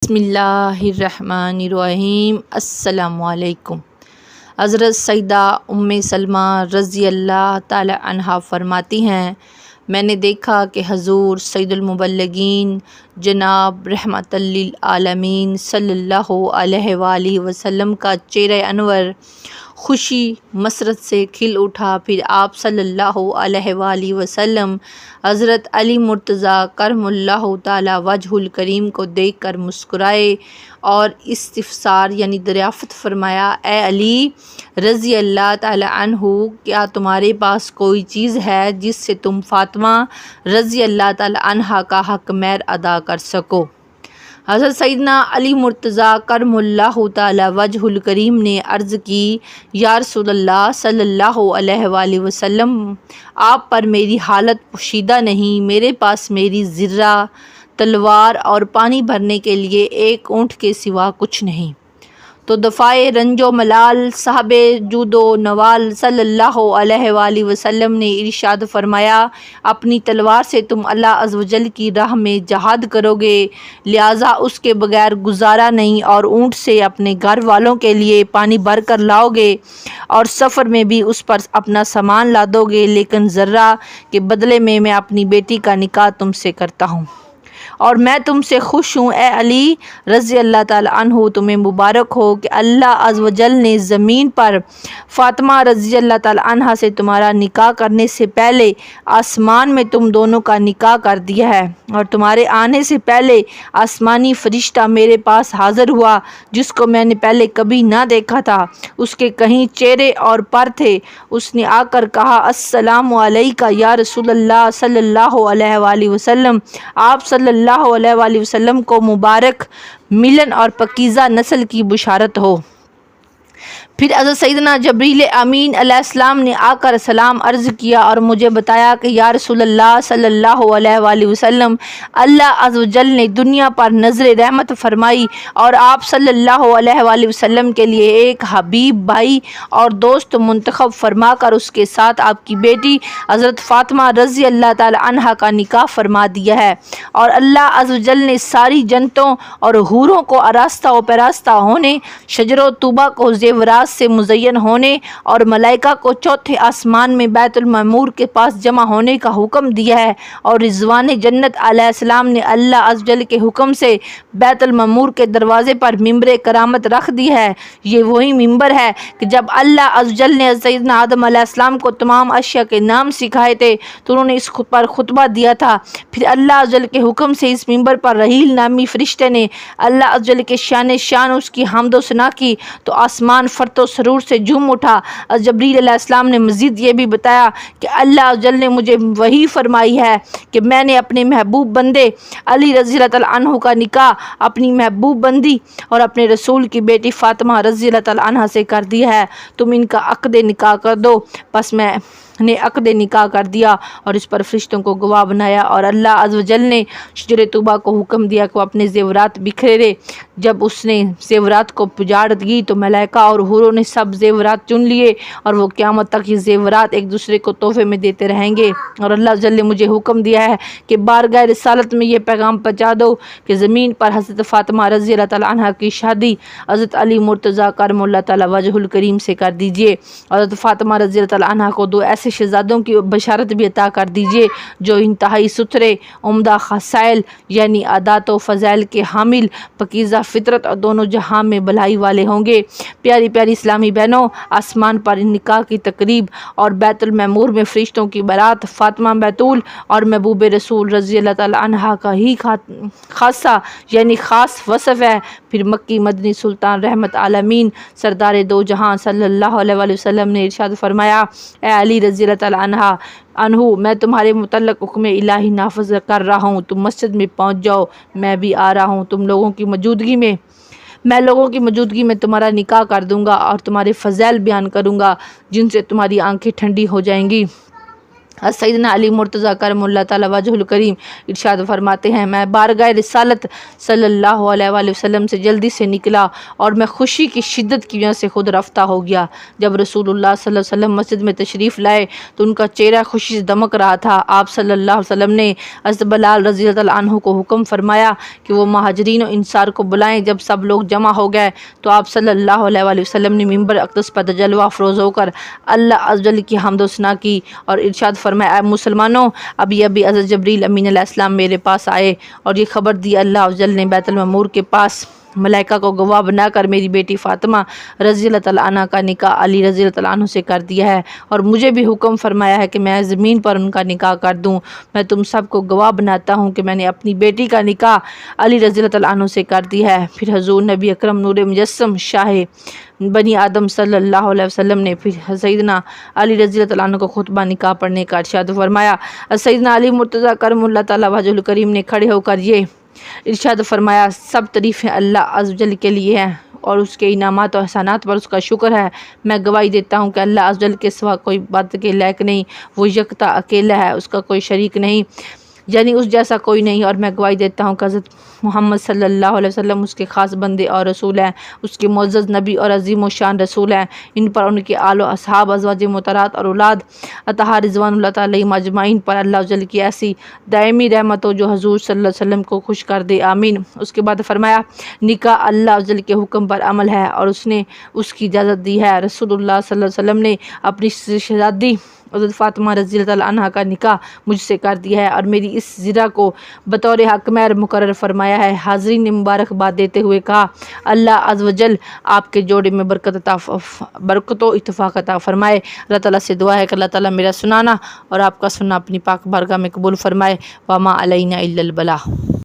बिस्मिल्लाहिर्रहमानिर्रहीम। अस्सलामुअलैकुम। हज़रत सैयदा उम्मे सलमा रज़ी अल्लाह ताला अन्हा फरमाती हैं, मैंने देखा कि हज़ूर सैयदुल मुबल्लिगीन जनाब रहमतल लिल आलमीन सल्लल्लाहु अलैहि वसल्लम का चेहरा अनवर खुशी मसरत से खिल उठा। फिर आप सल्लल्लाहु अलैहि वसल्लम हज़रत अली मुर्तज़ा करमुल्लाहु ताला वजहुल करीम को देखकर मुस्कुराए और इस्तिफ़सार यानी दरियाफ़त फरमाया, ए अली रज़ी अल्लाह ताला अन्हु, क्या तुम्हारे पास कोई चीज़ है जिससे तुम फ़ातिमा रज़ी अल्लाह ताला अन्हा का हक़ महर अदा कर सको। हज़रत सैयदना अली मुर्तज़ा करमुल्लाहु ताला वजहुल करीम ने अर्ज़ की, या रसूलल्लाह सल्लल्लाहु अलैहि वसल्लम, आप पर मेरी हालत पोशीदा नहीं, मेरे पास मेरी ज़िर्रा तलवार और पानी भरने के लिए एक ऊँट के सिवा कुछ नहीं। तो दफ़ाए रंजो मलाल साहबे जूदो नवाल सल्लल्लाहु अलैहि वसल्लम ने इरशाद फरमाया, अपनी तलवार से तुम अल्लाह अज़्ज़ व जल की राह में जहाद करोगे, लिहाजा उसके बगैर गुजारा नहीं, और ऊँट से अपने घर वालों के लिए पानी भर कर लाओगे और सफ़र में भी उस पर अपना सामान लादोगे, लेकिन ज़र्रा के बदले में मैं अपनी बेटी का निकाह तुमसे करता हूँ और मैं तुमसे खुश हूँ। ए अली रज़ी अल्लाह ताला अन्हु, तुम्हें मुबारक हो कि अल्लाह अज़्ज़ व जल ने ज़मीन पर फ़ातिमा रज़ी अल्लाह ताला अन्हा से तुम्हारा निकाह करने से पहले आसमान में तुम दोनों का निकाह कर दिया है, और तुम्हारे आने से पहले आसमानी फ़रिश्ता मेरे पास हाज़िर हुआ जिसको मैंने पहले कभी ना देखा था। उसके कहीं चेहरे और पर थे। उसने आकर कहा, अस्सलामु अलैका या रसूलल्लाह सल्लल्लाहु अलैहि वसल्लम, आप सल्लल्लाहु अलैहि वसल्लम को मुबारक मिलन और पकीज़ा नस्ल की बुशारत हो। फिर हज़रत सैयदना जबरील अमीन अलैहिस्सलाम ने आकर सलाम अर्ज़ किया और मुझे बताया कि या रसूलल्लाह सल्लल्लाहु अलैहि वसल्लम, अल्लाह अज़्ज़ व जल ने दुनिया पर नज़र रहमत फरमाई और आप सल्लल्लाहु अलैहि वसल्लम के लिए एक हबीब भाई और दोस्त मुंतखब फरमा कर उसके साथ आपकी बेटी हज़रत फ़ातिमा रज़ी अल्लाह ताला अन्हा का निकाह फरमा दिया है, और अल्लाह अज़्ज़ व जल ने सारी जन्नतों और हूरों को आरास्ता व पैरास्ता होने, शजरो तूबा को ज़ेवरात से मुज़य्यन होने और मलाइका को चौथे आसमान में बैतुल मामूर के पास जमा होने का हुक्म दिया है, और रिज़वान जन्नत अलैहिस्सलाम ने अल्लाह अज़्ज़ व जल के हुक्म से बैतुल मामूर के दरवाज़े पर मिंबर करामत रख दी है। ये वही मिंबर है कि जब अल्लाह अज़्ज़ व जल ने सैयदना आदम अलैहिस्सलाम को तमाम अशिया के नाम सिखाए थे तो उन्होंने इस पर खुतबा दिया था। फिर अल्लाह अज़्ज़ व जल के हुक्म से इस मिंबर पर रहील नामी फरिश्ते ने अल्लाह अज़्ज़ व जल के शान उसकी हम्दो सना की तो आसमान फरतो सरूर से झूम उठा। जबरील अलैहिस्सलाम ने मज़ीद ये भी बताया कि अल्लाह अज़्ज़ व जल ने मुझे वही फरमाई है कि मैंने अपने महबूब बंदे अली रज़ी अल्लाह ताला अन्हु का निकाह अपनी महबूब बंदी और अपने रसूल की बेटी फ़ातिमा रज़ी अल्लाह ताला अन्हा से कर दिया है, तुम इनका अक़्द निकाह कर दो। बस मैंने अक़्द निकाह कर दिया और इस पर फरिश्तों को गवाह बनाया, और अल्लाह अज़्ज़ व जल ने शजरे तूबा को हुक्म दिया कि वो अपने ज़ेवरात बिखेरे। जब उसने ज़ेवरात को पुजाड़ दी तो मलाइका और हूरों ने सब ज़ेवरात चुन लिए और वो क़यामत तक ये ज़ेवरात एक दूसरे को तोहफ़े में देते रहेंगे। और अल्लाह अज़्ज़ व जल ने मुझे हुक्म दिया है कि बारगाह रिसालत में ये पैगाम पहुँचा दो कि ज़मीन पर हज़रत फ़ातिमा रज़ी अल्लाह ताला अन्हा की शादी हज़रत अली मुर्तज़ा करमुल्लाहु ताला वजहुल करीम से कर दीजिए। हज़रत फ़ातिमा रज़ी अल्लाह ताला अन्हा को दो ऐसे शहज़ादों की बशारत भी अता कर दीजिए जो इंतहाई सुथरे उम्दा खसाइल यानी आदात व फ़ज़ाइल के हामिल, पकीज़ा फ़ितरत और दोनों जहां में भलाई वाले होंगे। प्यारी प्यारी इस्लामी बहनों, आसमान पर निकाह की तकरीब और बैतुल मामूर में फ़रिश्तों की बारात फ़ातिमा बैतूल और महबूब रसूल रज़ी अल्लाह ताला अन्हा का ही खासा यानी ख़ास वसफ़ है। फिर मक्की मदनी सुल्तान रहमत आलमीन सरदार दो जहां सल्लल्लाहु अलैहि वसल्लम ने इरशाद फरमाया, ए अली रज़ी अल्लाह ताला अन्हा अन्हु, मैं तुम्हारे मुतल्लक़ हुक्म इलाही नाफिज़ कर रहा हूँ, तुम मस्जिद में पहुँच जाओ, मैं भी आ रहा हूँ। मैं लोगों की मौजूदगी में तुम्हारा निकाह कर दूँगा और तुम्हारे फ़ज़ाइल बयान करूँगा जिनसे तुम्हारी आंखें ठंडी हो जाएंगी। सैयदना अली मुर्तज़ा करमुल्लाह ताला वजहुल करीम इरशाद फरमाते हैं, मैं बारगाह रिसालत सल्लल्लाहु अलैहि वसल्लम से जल्दी से निकला और मैं खुशी की शिद्दत की वजह से खुद रफ्ता हो गया। जब रसूलुल्लाह सल्लल्लाहु अलैहि वसल्लम मस्जिद में तशरीफ़ लाए तो उनका चेहरा खुशी से दमक रहा था। आप सल्लल्लाहु अलैहि वसल्लम ने हज़रत बिलाल रज़ियल्लाहु अन्हु को हुक्म फरमाया कि वो महाजरीन और इंसार को बुलाएं। जब सब लोग जमा हो गए तो आप सल्लल्लाहु अलैहि वसल्लम ने मिंबर अक़दस पर तजल्वा अफरोज़ होकर अल्लाह अज़्ज़ वजल की हम्द व सना की और इरशाद फरमाया, मुसलमानों, अभी अभी हज़रत जबरील अमीन अलैहिस्सलाम मेरे पास आए और ये ख़बर दी अल्लाह अज़्ज़ वजल ने बैतुल मअमूर के पास मलाइका को गवाह बनाकर मेरी बेटी फ़ातिमा रज़ियल्लाहु तआला अन्हा का निकाह अली रज़ियल्लाहु तआला अन्हु से कर दिया है और मुझे भी हुक्म फरमाया है कि मैं ज़मीन पर उनका निकाह कर दूं। मैं तुम सबको गवाह बनाता हूं कि मैंने अपनी बेटी का निकाह अली रज़ियल्लाहु तआला अन्हु से कर दिया है। फिर हज़ूर नबी अकरम नूर मुजस्सम शाह बनी आदम सल्लल्लाहु अलैहि वसल्लम ने फिर सैयदना अली रज़ियल्लाहु तआला अन्हु को खुतबा निकाह पढ़ने का इरशाद फरमाया। सैयदना अली मुर्तज़ा करमुल्लाह ताला वजहुल करीम ने खड़े होकर ये इरशाद फरमाया, सब तारीफ़ें अल्लाह अज़्ज़ वजल के लिए हैं और उसके इनामात और एहसानात पर उसका शुक्र है। मैं गवाही देता हूँ कि अल्लाह अज़्ज़ वजल के सिवा कोई बात के लायक नहीं, वो यकता अकेला है, उसका कोई शरीक नहीं, यानी उस जैसा कोई नहीं। और मैं गवाही देता हूँ कि हज़रत मोहम्मद सल्लल्लाहु अलैहि वसल्लम उसके ख़ास बंदे और रसूल हैं, उसके मुअज़्ज़ज़ नबी और अज़ीम व शान रसूल हैं। इन पर उनके आलो असहाब अज़वाज मुतहरात और औलाद अतहा रिज़वानुल्लाह तआला अलैहिम अजमाइन पर अल्लाह अज़्ज़ वजल की ऐसी दायमी रहमत हो जो हज़ूर सल्लल्लाहु अलैहि वसल्लम को खुश कर दे, आमीन। उसके बाद फरमाया, निकाह अल्लाह अज़्ज़ वजल के हुक्म पर अमल है और उसने उसकी इजाज़त दी है। रसूलुल्लाह सल्लल्लाहु अलैहि वसल्लम ने अपनी शहज़ादी हज़रत फ़ातिमा रज़ियल्लाहु तआला अन्हा का निकाह मुझसे कर दिया है और मेरी इस ज़िरा को बतौर हक़ महर मुकर्रर फरमाया है। हाज़रीन ने मुबारकबाद देते हुए कहा, अल्लाह अज़्ज़ वजल आपके जोड़े में बरकत व इत्तफ़ाक़ अता फ़रमाए। अल्लाह ताला से दुआ है कि अल्लाह ताला मेरा सुनाना और आपका सुनना अपनी पाक बारगाह में कबूल फ़रमाए। वमा अलैना इल्लल बलाग़।